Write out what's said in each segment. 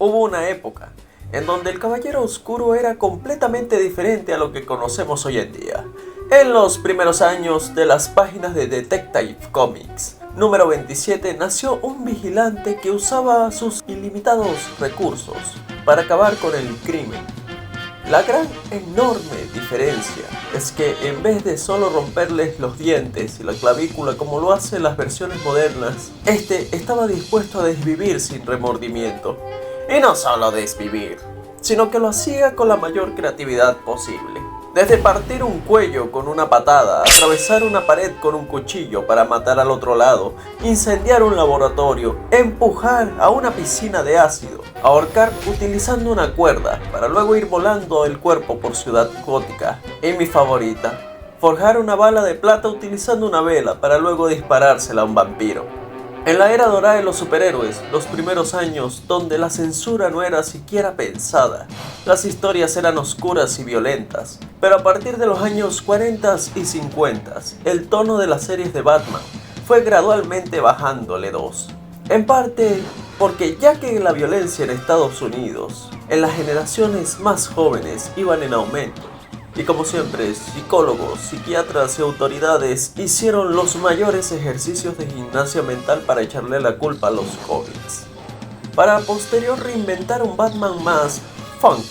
Hubo una época en donde el Caballero Oscuro era completamente diferente a lo que conocemos hoy en día. En los primeros años de las páginas de Detective Comics, número 27, nació un vigilante que usaba sus ilimitados recursos para acabar con el crimen. La gran enorme diferencia es que en vez de solo romperles los dientes y la clavícula como lo hacen las versiones modernas, este estaba dispuesto a desvivir sin remordimiento. Y no solo desvivir, sino que lo hacía con la mayor creatividad posible. Desde partir un cuello con una patada, atravesar una pared con un cuchillo para matar al otro lado, incendiar un laboratorio, empujar a una piscina de ácido, ahorcar utilizando una cuerda para luego ir volando el cuerpo por Ciudad Gótica. Y mi favorita, forjar una bala de plata utilizando una vela para luego disparársela a un vampiro. En la era dorada de los superhéroes, los primeros años donde la censura no era siquiera pensada, las historias eran oscuras y violentas, pero a partir de los años 40 y 50, el tono de las series de Batman fue gradualmente bajándole dos. En parte porque ya que la violencia en Estados Unidos, en las generaciones más jóvenes iban en aumento, y como siempre, psicólogos, psiquiatras y autoridades hicieron los mayores ejercicios de gimnasia mental para echarle la culpa a los jóvenes, para posterior reinventar un Batman más funky,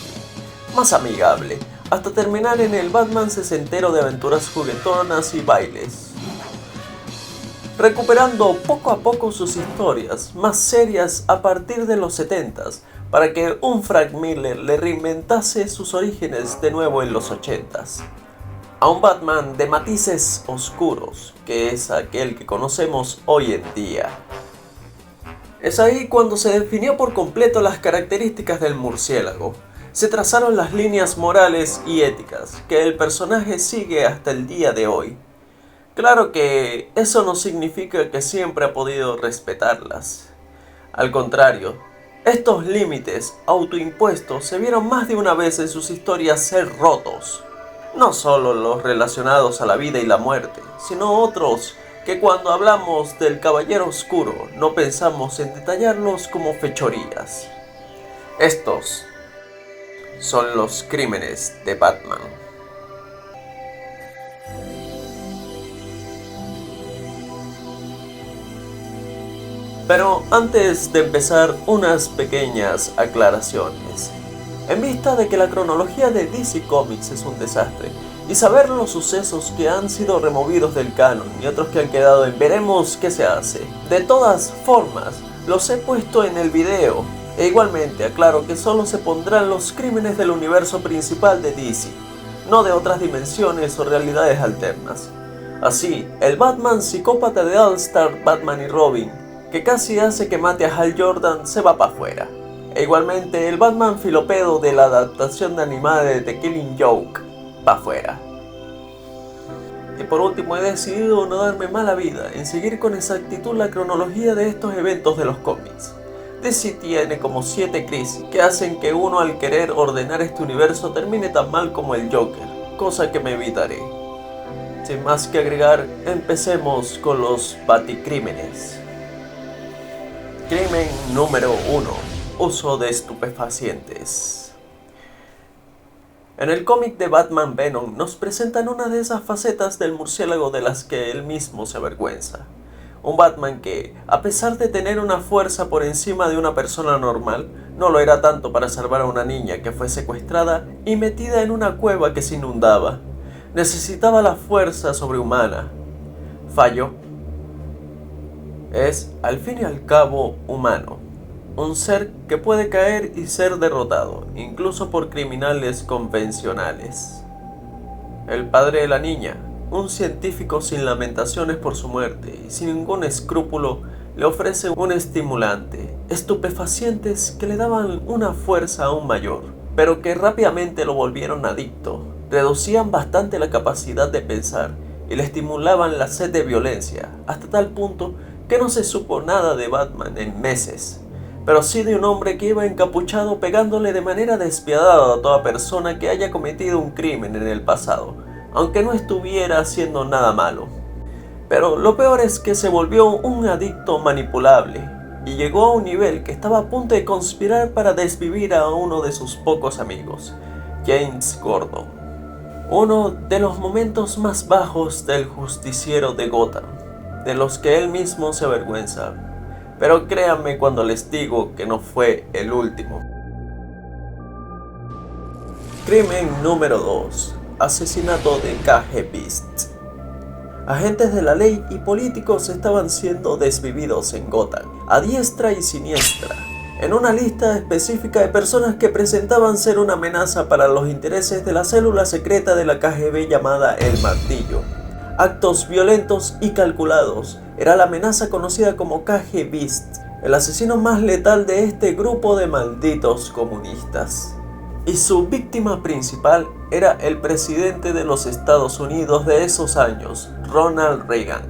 más amigable, hasta terminar en el Batman sesentero de aventuras juguetonas y bailes, recuperando poco a poco sus historias más serias a partir de los 70s, para que un Frank Miller le reinventase sus orígenes de nuevo en los 80s. A un Batman de matices oscuros, que es aquel que conocemos hoy en día. Es ahí cuando se definió por completo las características del murciélago. Se trazaron las líneas morales y éticas que el personaje sigue hasta el día de hoy. Claro que eso no significa que siempre ha podido respetarlas. Al contrario, estos límites autoimpuestos se vieron más de una vez en sus historias ser rotos. No solo los relacionados a la vida y la muerte, sino otros que cuando hablamos del Caballero Oscuro no pensamos en detallarlos como fechorías. Estos son los crímenes de Batman. Pero antes de empezar, unas pequeñas aclaraciones. En vista de que la cronología de DC Comics es un desastre, y saber los sucesos que han sido removidos del canon y otros que han quedado en veremos qué se hace. De todas formas, los he puesto en el video, e igualmente aclaro que solo se pondrán los crímenes del universo principal de DC, no de otras dimensiones o realidades alternas. Así, el Batman psicópata de All Star Batman y Robin, que casi hace que mate a Hal Jordan, se va para afuera. E igualmente el Batman filopedo de la adaptación de animada de The Killing Joke, para afuera. Y por último he decidido no darme mala vida en seguir con exactitud la cronología de estos eventos de los cómics. DC tiene como 7 crisis que hacen que uno al querer ordenar este universo termine tan mal como el Joker, cosa que me evitaré. Sin más que agregar, empecemos con los baticrímenes. Crimen número 1. Uso de estupefacientes. En el cómic de Batman Venom nos presentan una de esas facetas del murciélago de las que él mismo se avergüenza. Un Batman que, a pesar de tener una fuerza por encima de una persona normal, no lo era tanto para salvar a una niña que fue secuestrada y metida en una cueva que se inundaba. Necesitaba la fuerza sobrehumana. Falló. Es, al fin y al cabo, humano. Un ser que puede caer y ser derrotado, incluso por criminales convencionales. El padre de la niña, un científico sin lamentaciones por su muerte y sin ningún escrúpulo, le ofrece un estimulante, estupefacientes que le daban una fuerza aún mayor, pero que rápidamente lo volvieron adicto. Reducían bastante la capacidad de pensar y le estimulaban la sed de violencia, hasta tal punto que no se supo nada de Batman en meses, pero sí de un hombre que iba encapuchado pegándole de manera despiadada a toda persona que haya cometido un crimen en el pasado, aunque no estuviera haciendo nada malo. Pero lo peor es que se volvió un adicto manipulable, y llegó a un nivel que estaba a punto de conspirar para desvivir a uno de sus pocos amigos, James Gordon. Uno de los momentos más bajos del justiciero de Gotham, de los que él mismo se avergüenza, pero créanme cuando les digo que no fue el último. Crimen número 2. Asesinato de K.G. Beast. Agentes de la ley y políticos estaban siendo desvividos en Gotham, a diestra y siniestra, en una lista específica de personas que presentaban ser una amenaza para los intereses de la célula secreta de la KGB llamada El Martillo. Actos violentos y calculados era la amenaza conocida como K.G. Beast, el asesino más letal de este grupo de malditos comunistas. Y su víctima principal era el presidente de los Estados Unidos de esos años, Ronald Reagan.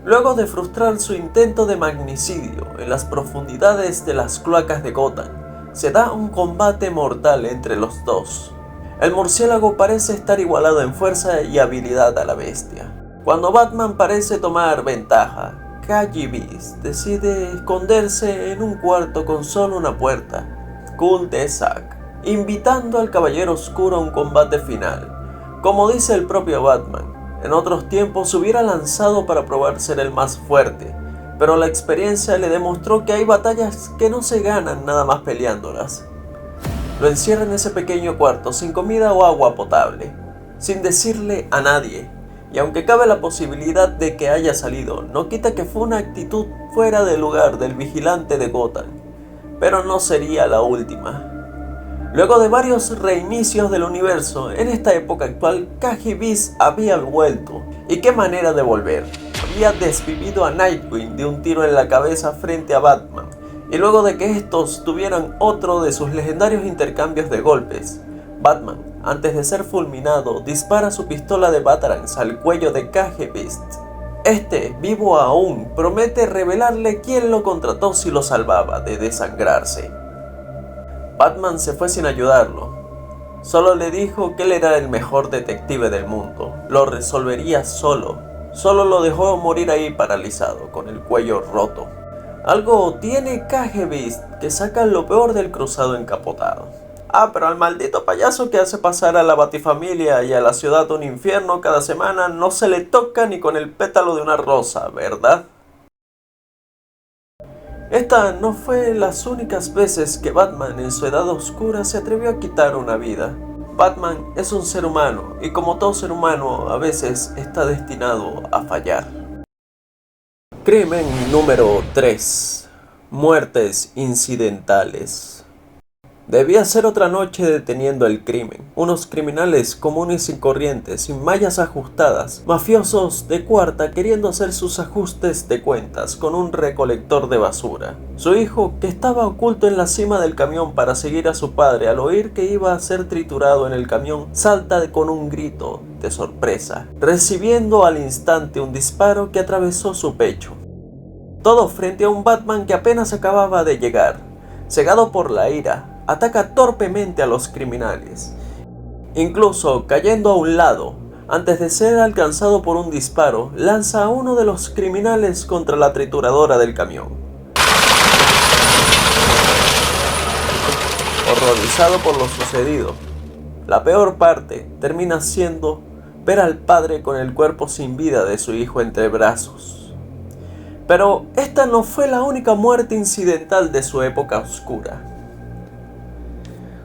Luego de frustrar su intento de magnicidio en las profundidades de las cloacas de Gotham, se da un combate mortal entre los dos. El murciélago parece estar igualado en fuerza y habilidad a la bestia. Cuando Batman parece tomar ventaja, K.G. Beast decide esconderse en un cuarto con solo una puerta, cul-de-sac, invitando al Caballero Oscuro a un combate final. Como dice el propio Batman, en otros tiempos se hubiera lanzado para probar ser el más fuerte, pero la experiencia le demostró que hay batallas que no se ganan nada más peleándolas. Lo encierra en ese pequeño cuarto sin comida o agua potable, sin decirle a nadie, y aunque cabe la posibilidad de que haya salido, no quita que fue una actitud fuera de lugar del vigilante de Gotham, pero no sería la última. Luego de varios reinicios del universo, en esta época actual, K.G. Beast había vuelto. ¿Y qué manera de volver? Había desvivido a Nightwing de un tiro en la cabeza frente a Batman, y luego de que estos tuvieran otro de sus legendarios intercambios de golpes, Batman, antes de ser fulminado, dispara su pistola de Batarangs al cuello de K.G. Beast. Este, vivo aún, promete revelarle quién lo contrató si lo salvaba de desangrarse. Batman se fue sin ayudarlo. Solo le dijo que él era el mejor detective del mundo. Lo resolvería solo. Solo lo dejó morir ahí paralizado, con el cuello roto. Algo tiene K.G. Beast que saca lo peor del cruzado encapotado. Pero al maldito payaso que hace pasar a la Batifamilia y a la ciudad un infierno cada semana no se le toca ni con el pétalo de una rosa, ¿verdad? Esta no fue las únicas veces que Batman en su edad oscura se atrevió a quitar una vida. Batman es un ser humano y como todo ser humano a veces está destinado a fallar. Crimen número 3. Muertes incidentales. Debía ser otra noche deteniendo el crimen. Unos criminales comunes y corrientes, sin mallas ajustadas, mafiosos de cuarta queriendo hacer sus ajustes de cuentas con un recolector de basura. Su hijo, que estaba oculto en la cima del camión para seguir a su padre, al oír que iba a ser triturado en el camión, salta con un grito de sorpresa, recibiendo al instante un disparo que atravesó su pecho. Todo frente a un Batman que apenas acababa de llegar. Cegado por la ira, ataca torpemente a los criminales, incluso cayendo a un lado. Antes de ser alcanzado por un disparo, lanza a uno de los criminales contra la trituradora del camión. Horrorizado por lo sucedido, la peor parte termina siendo ver al padre con el cuerpo sin vida de su hijo entre brazos. Pero esta no fue la única muerte incidental de su época oscura.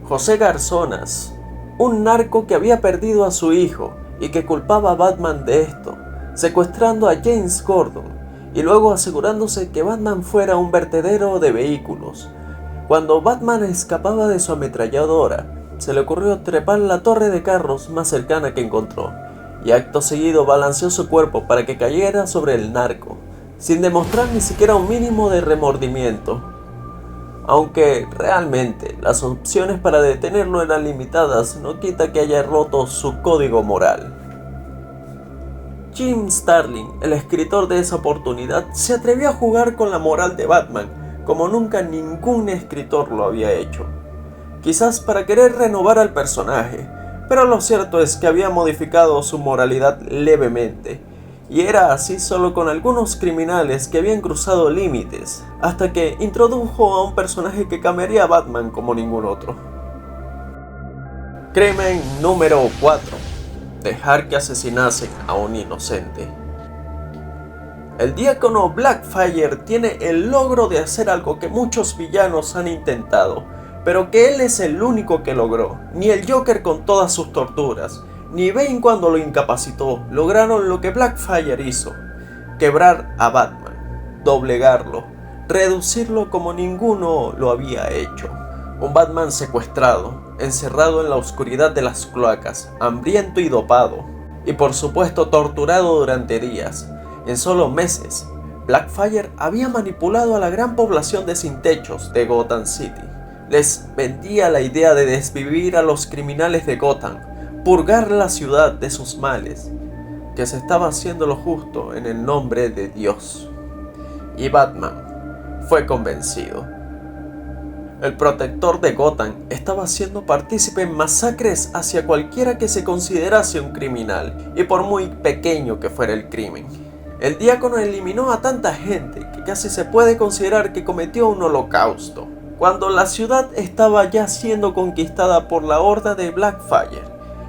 José Garzonas, un narco que había perdido a su hijo y que culpaba a Batman de esto, secuestrando a James Gordon y luego asegurándose que Batman fuera un vertedero de vehículos. Cuando Batman escapaba de su ametralladora, se le ocurrió trepar la torre de carros más cercana que encontró y acto seguido balanceó su cuerpo para que cayera sobre el narco, sin demostrar ni siquiera un mínimo de remordimiento. Aunque realmente las opciones para detenerlo eran limitadas, no quita que haya roto su código moral. Jim Starlin, el escritor de esa oportunidad, se atrevió a jugar con la moral de Batman como nunca ningún escritor lo había hecho. Quizás para querer renovar al personaje, pero lo cierto es que había modificado su moralidad levemente Y era así solo con algunos criminales que habían cruzado límites, hasta que introdujo a un personaje que cambiaría a Batman como ningún otro. Crimen número 4. Dejar que asesinasen a un inocente. El diácono Blackfire tiene el logro de hacer algo que muchos villanos han intentado, pero que él es el único que logró. Ni el Joker con todas sus torturas, ni Bane cuando lo incapacitó, lograron lo que Blackfire hizo: quebrar a Batman, doblegarlo, reducirlo como ninguno lo había hecho. Un Batman secuestrado, encerrado en la oscuridad de las cloacas, hambriento y dopado, y por supuesto torturado durante días. En solo meses, Blackfire había manipulado a la gran población de sin techos de Gotham City. Les vendía la idea de desvivir a los criminales de Gotham, purgar la ciudad de sus males, que se estaba haciendo lo justo en el nombre de Dios. Y Batman fue convencido. El protector de Gotham estaba siendo partícipe en masacres hacia cualquiera que se considerase un criminal, y por muy pequeño que fuera el crimen. El diácono eliminó a tanta gente que casi se puede considerar que cometió un holocausto, cuando la ciudad estaba ya siendo conquistada por la horda de Blackfire,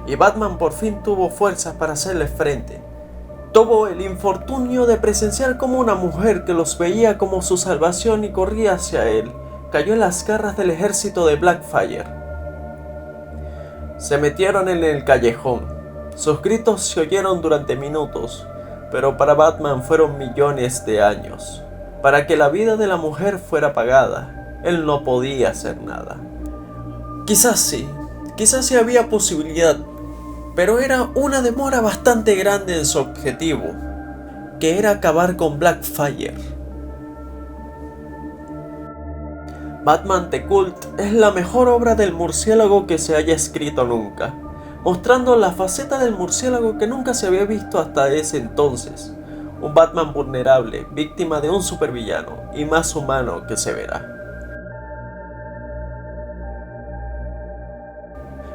y Batman por fin tuvo fuerzas para hacerle frente. Tuvo el infortunio de presenciar cómo una mujer que los veía como su salvación y corría hacia él, cayó en las garras del ejército de Blackfire. Se metieron en el callejón. Sus gritos se oyeron durante minutos, pero para Batman fueron millones de años. Para que la vida de la mujer fuera pagada, él no podía hacer nada. Quizás sí había posibilidad, pero era una demora bastante grande en su objetivo, que era acabar con Blackfire. Batman The Cult es la mejor obra del murciélago que se haya escrito nunca, mostrando la faceta del murciélago que nunca se había visto hasta ese entonces. Un Batman vulnerable, víctima de un supervillano, y más humano que se verá.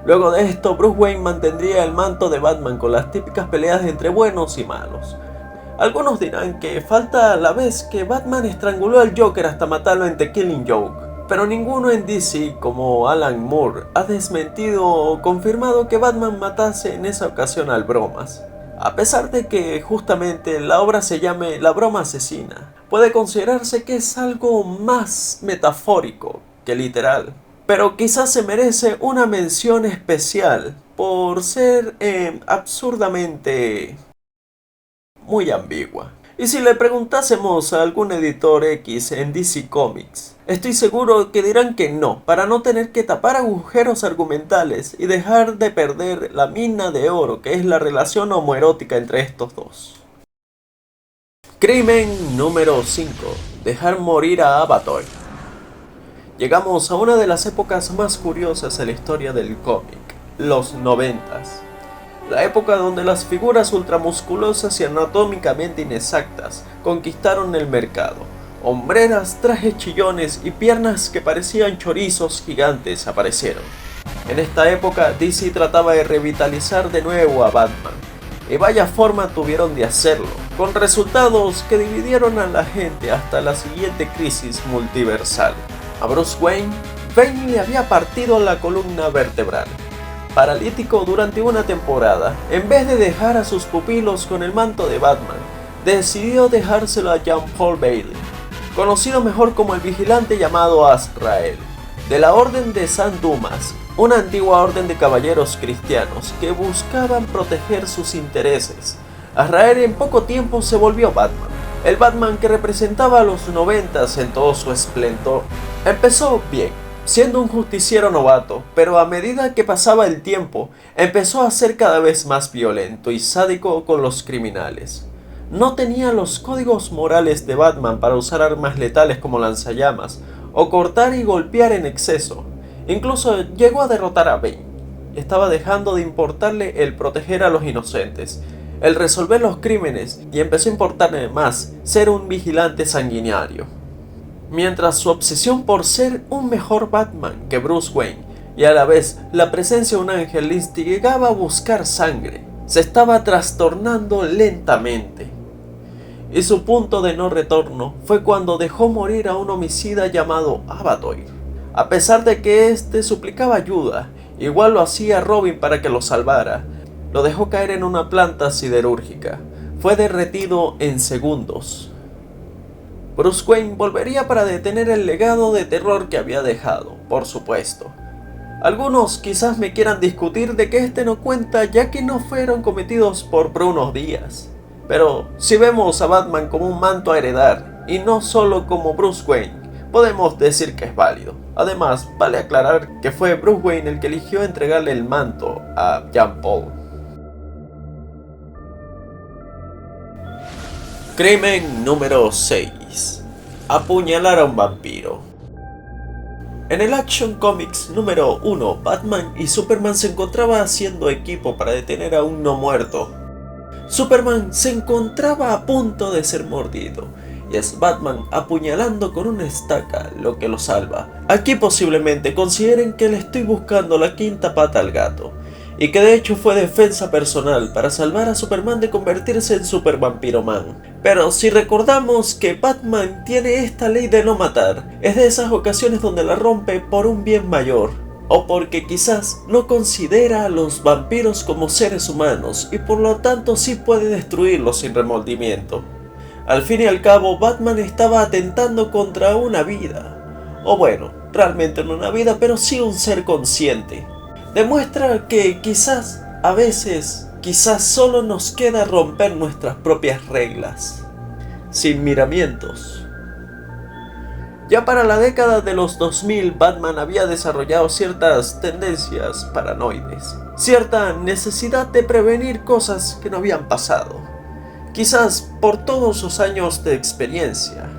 Luego de esto, Bruce Wayne mantendría el manto de Batman con las típicas peleas entre buenos y malos. Algunos dirán que falta la vez que Batman estranguló al Joker hasta matarlo en The Killing Joke, pero ninguno en DC, como Alan Moore, ha desmentido o confirmado que Batman matase en esa ocasión al Bromas. A pesar de que justamente la obra se llame La Broma Asesina, puede considerarse que es algo más metafórico que literal, pero quizás se merece una mención especial por ser absurdamente muy ambigua. Y si le preguntásemos a algún editor X en DC Comics, estoy seguro que dirán que no, para no tener que tapar agujeros argumentales y dejar de perder la mina de oro que es la relación homoerótica entre estos dos. Crimen número 5. Dejar morir a Avatar. Llegamos a una de las épocas más curiosas en la historia del cómic, los 90s. La época donde las figuras ultramusculosas y anatómicamente inexactas conquistaron el mercado. Hombreras, trajes chillones y piernas que parecían chorizos gigantes aparecieron. En esta época DC trataba de revitalizar de nuevo a Batman, y vaya forma tuvieron de hacerlo, con resultados que dividieron a la gente hasta la siguiente crisis multiversal. A Bruce Wayne le había partido la columna vertebral. Paralítico durante una temporada, en vez de dejar a sus pupilos con el manto de Batman, decidió dejárselo a Jean-Paul Bailey, conocido mejor como el vigilante llamado Azrael, de la Orden de San Dumas, una antigua orden de caballeros cristianos que buscaban proteger sus intereses. Azrael en poco tiempo se volvió Batman, el Batman que representaba a los 90s en todo su esplendor. Empezó bien, siendo un justiciero novato, pero a medida que pasaba el tiempo, empezó a ser cada vez más violento y sádico con los criminales. No tenía los códigos morales de Batman para usar armas letales como lanzallamas, o cortar y golpear en exceso. Incluso llegó a derrotar a Bane. Estaba dejando de importarle el proteger a los inocentes, el resolver los crímenes, y empezó a importarle más ser un vigilante sanguinario. Mientras su obsesión por ser un mejor Batman que Bruce Wayne y a la vez la presencia de un ángel le instigaba a buscar sangre, se estaba trastornando lentamente. y su punto de no retorno fue cuando dejó morir a un homicida llamado Abatoir. A pesar de que éste suplicaba ayuda, igual lo hacía Robin para que lo salvara. Lo dejó caer en una planta siderúrgica. Fue derretido en segundos. Bruce Wayne volvería para detener el legado de terror que había dejado, por supuesto. Algunos quizás me quieran discutir de que este no cuenta ya que no fueron cometidos por Bruno Díaz. Pero si vemos a Batman como un manto a heredar y no solo como Bruce Wayne, podemos decir que es válido. Además, vale aclarar que fue Bruce Wayne el que eligió entregarle el manto a Jean Paul. Crimen número 6. Apuñalar a un vampiro. En el Action Comics número 1, Batman y Superman se encontraban haciendo equipo para detener a un no muerto. Superman se encontraba a punto de ser mordido, y es Batman apuñalando con una estaca lo que lo salva. Aquí posiblemente consideren que le estoy buscando la quinta pata al gato, y que de hecho fue defensa personal para salvar a Superman de convertirse en Super Vampiro Man. Pero si recordamos que Batman tiene esta ley de no matar, es de esas ocasiones donde la rompe por un bien mayor, o porque quizás no considera a los vampiros como seres humanos y por lo tanto sí puede destruirlos sin remordimiento. Al fin y al cabo, Batman estaba atentando contra una vida, o bueno, realmente no una vida, pero sí un ser consciente. Demuestra que quizás, a veces, quizás solo nos queda romper nuestras propias reglas, sin miramientos. Ya para la década de los 2000, Batman había desarrollado ciertas tendencias paranoides, cierta necesidad de prevenir cosas que no habían pasado, quizás por todos sus años de experiencia.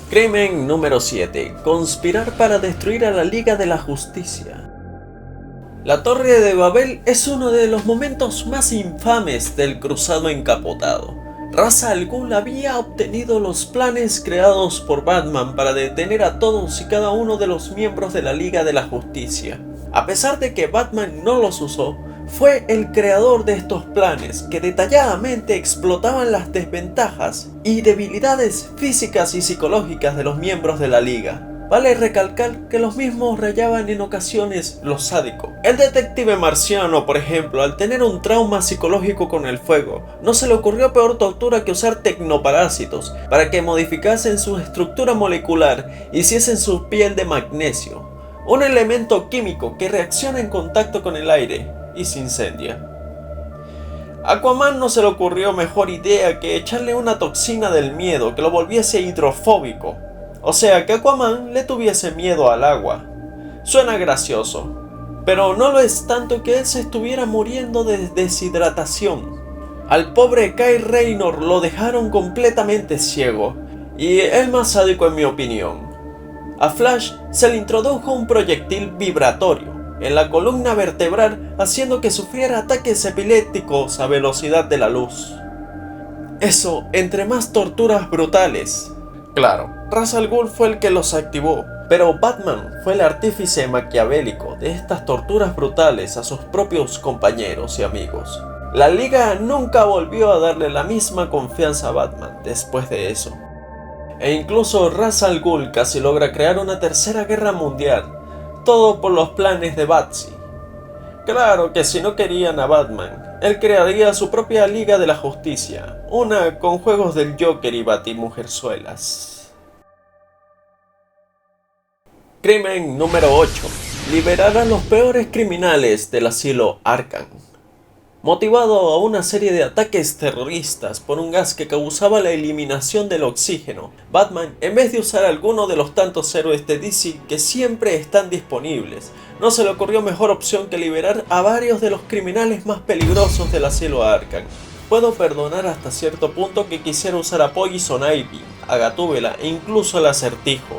Crimen número 7. Conspirar para destruir a la Liga de la Justicia. La Torre de Babel es uno de los momentos más infames del Cruzado Encapotado. Ra's al Ghul había obtenido los planes creados por Batman para detener a todos y cada uno de los miembros de la Liga de la Justicia. A pesar de que Batman no los usó, fue el creador de estos planes que detalladamente explotaban las desventajas y debilidades físicas y psicológicas de los miembros de la Liga. Vale recalcar que los mismos rayaban en ocasiones lo sádico. El detective marciano, por ejemplo, al tener un trauma psicológico con el fuego, no se le ocurrió peor tortura que usar tecnoparásitos para que modificasen su estructura molecular y hiciesen su piel de magnesio, un elemento químico que reacciona en contacto con el aire y se incendia. A Aquaman no se le ocurrió mejor idea que echarle una toxina del miedo que lo volviese hidrofóbico, o sea que Aquaman le tuviese miedo al agua. Suena gracioso, pero no lo es tanto que él se estuviera muriendo de deshidratación. Al pobre Kyle Rayner lo dejaron completamente ciego, y el más sádico en mi opinión. A Flash se le introdujo un proyectil vibratorio en la columna vertebral, haciendo que sufriera ataques epilépticos a velocidad de la luz. Eso entre más torturas brutales. Claro, Ra's al Ghul fue el que los activó, pero Batman fue el artífice maquiavélico de estas torturas brutales a sus propios compañeros y amigos. La Liga nunca volvió a darle la misma confianza a Batman después de eso. E incluso Ra's al Ghul casi logra crear una tercera guerra mundial, todo por los planes de Batsy. Claro que si no querían a Batman, él crearía su propia Liga de la Justicia, una con juegos del Joker y Batimujerzuelas. Crimen número 8. Liberar a los peores criminales del asilo Arkham. Motivado a una serie de ataques terroristas por un gas que causaba la eliminación del oxígeno, Batman, en vez de usar alguno de los tantos héroes de DC que siempre están disponibles, no se le ocurrió mejor opción que liberar a varios de los criminales más peligrosos del asilo Arkham. Puedo perdonar hasta cierto punto que quisiera usar a Poison Ivy, a Gatúbela e incluso al Acertijo,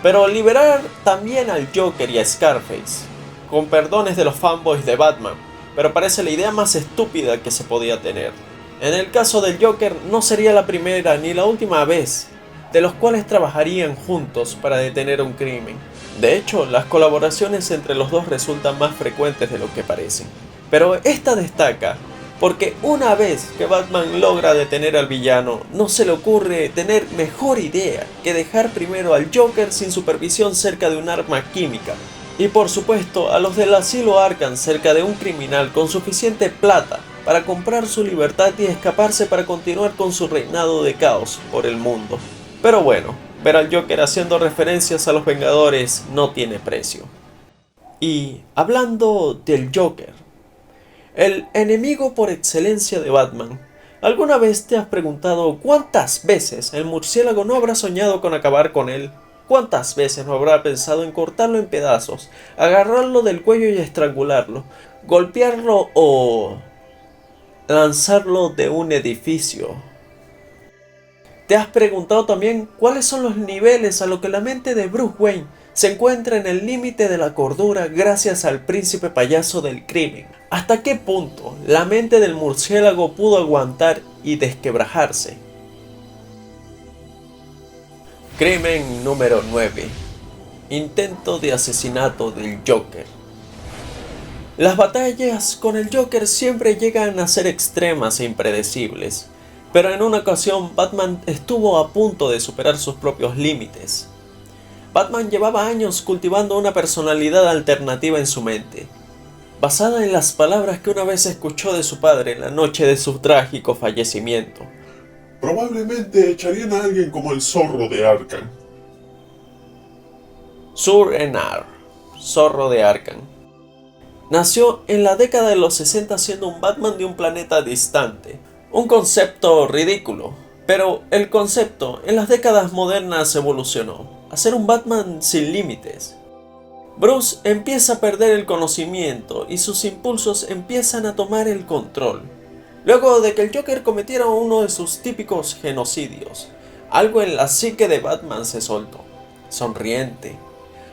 pero liberar también al Joker y a Scarface, con perdones de los fanboys de Batman, pero parece la idea más estúpida que se podía tener. En el caso del Joker no sería la primera ni la última vez de los cuales trabajarían juntos para detener un crimen. De hecho, las colaboraciones entre los dos resultan más frecuentes de lo que parecen. Pero esta destaca porque una vez que Batman logra detener al villano, no se le ocurre tener mejor idea que dejar primero al Joker sin supervisión cerca de un arma química, y por supuesto a los del asilo Arkham cerca de un criminal con suficiente plata para comprar su libertad y escaparse para continuar con su reinado de caos por el mundo. Pero bueno, ver al Joker haciendo referencias a los Vengadores no tiene precio. Y hablando del Joker, el enemigo por excelencia de Batman, ¿alguna vez te has preguntado cuántas veces el murciélago no habrá soñado con acabar con él? ¿Cuántas veces no habrá pensado en cortarlo en pedazos, agarrarlo del cuello y estrangularlo, golpearlo o lanzarlo de un edificio? ¿Te has preguntado también cuáles son los niveles a lo que la mente de Bruce Wayne se encuentra en el límite de la cordura gracias al príncipe payaso del crimen? ¿Hasta qué punto la mente del murciélago pudo aguantar y desquebrajarse? Crimen número 9. Intento de asesinato del Joker. Las batallas con el Joker siempre llegan a ser extremas e impredecibles, pero en una ocasión Batman estuvo a punto de superar sus propios límites. Batman llevaba años cultivando una personalidad alternativa en su mente, basada en las palabras que una vez escuchó de su padre en la noche de su trágico fallecimiento. Probablemente echarían a alguien como el zorro de Arkham. Sur-Enar, zorro de Arkham, nació en la década de los 60 siendo un Batman de un planeta distante. Un concepto ridículo, pero el concepto en las décadas modernas evolucionó a ser un Batman sin límites. Bruce empieza a perder el conocimiento y sus impulsos empiezan a tomar el control. Luego de que el Joker cometiera uno de sus típicos genocidios, algo en la psique de Batman se soltó, sonriente,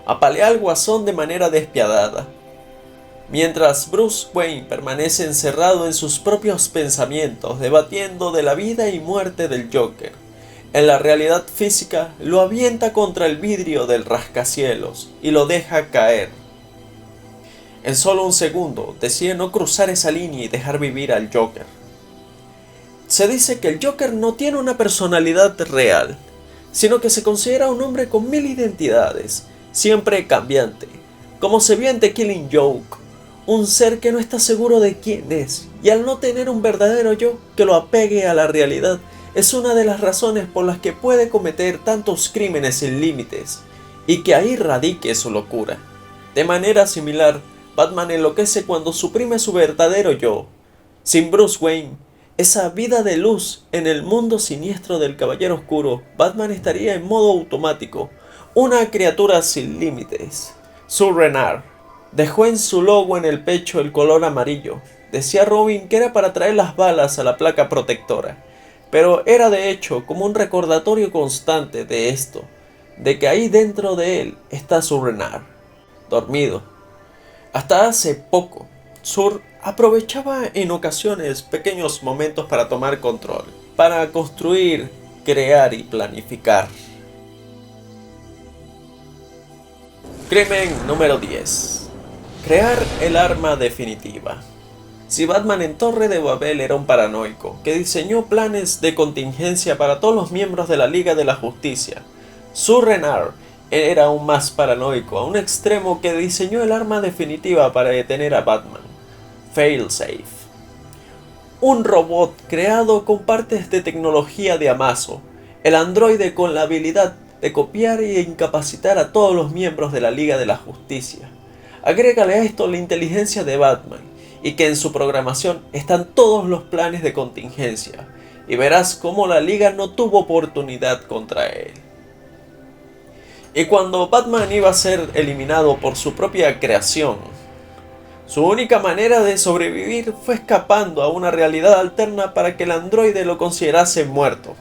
apaleó al Guasón de manera despiadada. Mientras Bruce Wayne permanece encerrado en sus propios pensamientos, debatiendo de la vida y muerte del Joker, en la realidad física lo avienta contra el vidrio del rascacielos y lo deja caer. En solo un segundo decide no cruzar esa línea y dejar vivir al Joker. Se dice que el Joker no tiene una personalidad real, sino que se considera un hombre con 1000 identidades, siempre cambiante, como se vio en The Killing Joke. Un ser que no está seguro de quién es, y al no tener un verdadero yo que lo apegue a la realidad, es una de las razones por las que puede cometer tantos crímenes sin límites, y que ahí radique su locura. De manera similar, Batman enloquece cuando suprime su verdadero yo. Sin Bruce Wayne, esa vida de luz en el mundo siniestro del Caballero Oscuro, Batman estaría en modo automático, una criatura sin límites. Sur-Enar dejó en su logo en el pecho el color amarillo. Decía Robin que era para traer las balas a la placa protectora, pero era de hecho como un recordatorio constante de esto, de que ahí dentro de él está Sur-Enar, dormido. Hasta hace poco, Sur aprovechaba en ocasiones pequeños momentos para tomar control, para construir, crear y planificar. Crimen número 10. Crear el arma definitiva. Si Batman en Torre de Babel era un paranoico que diseñó planes de contingencia para todos los miembros de la Liga de la Justicia, Sur-Enar era aún más paranoico, a un extremo que diseñó el arma definitiva para detener a Batman, Failsafe. Un robot creado con partes de tecnología de Amazo, el androide con la habilidad de copiar e incapacitar a todos los miembros de la Liga de la Justicia. Agrégale a esto la inteligencia de Batman, y que en su programación están todos los planes de contingencia, y verás cómo la Liga no tuvo oportunidad contra él. Y cuando Batman iba a ser eliminado por su propia creación, su única manera de sobrevivir fue escapando a una realidad alterna para que el androide lo considerase muerto.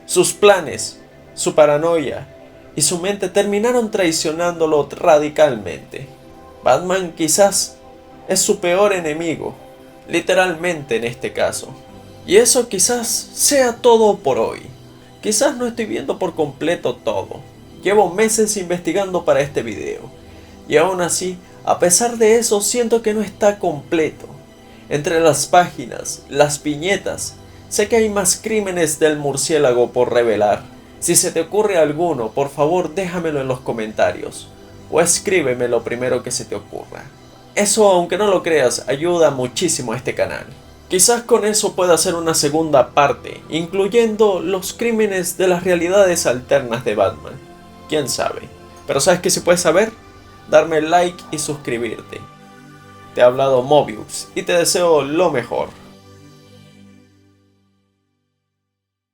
Sus planes, su paranoia y su mente terminaron traicionándolo radicalmente. Batman quizás es su peor enemigo, literalmente en este caso. Y eso quizás sea todo por hoy. Quizás no estoy viendo por completo todo. Llevo meses investigando para este video, y aún así, a pesar de eso, siento que no está completo. Entre las páginas, las viñetas, sé que hay más crímenes del murciélago por revelar. Si se te ocurre alguno, por favor déjamelo en los comentarios, o escríbeme lo primero que se te ocurra. Eso, aunque no lo creas, ayuda muchísimo a este canal. Quizás con eso pueda hacer una segunda parte, incluyendo los crímenes de las realidades alternas de Batman. Quién sabe. Pero ¿sabes qué se puede saber? Darme like y suscribirte. Te ha hablado Mobius y te deseo lo mejor.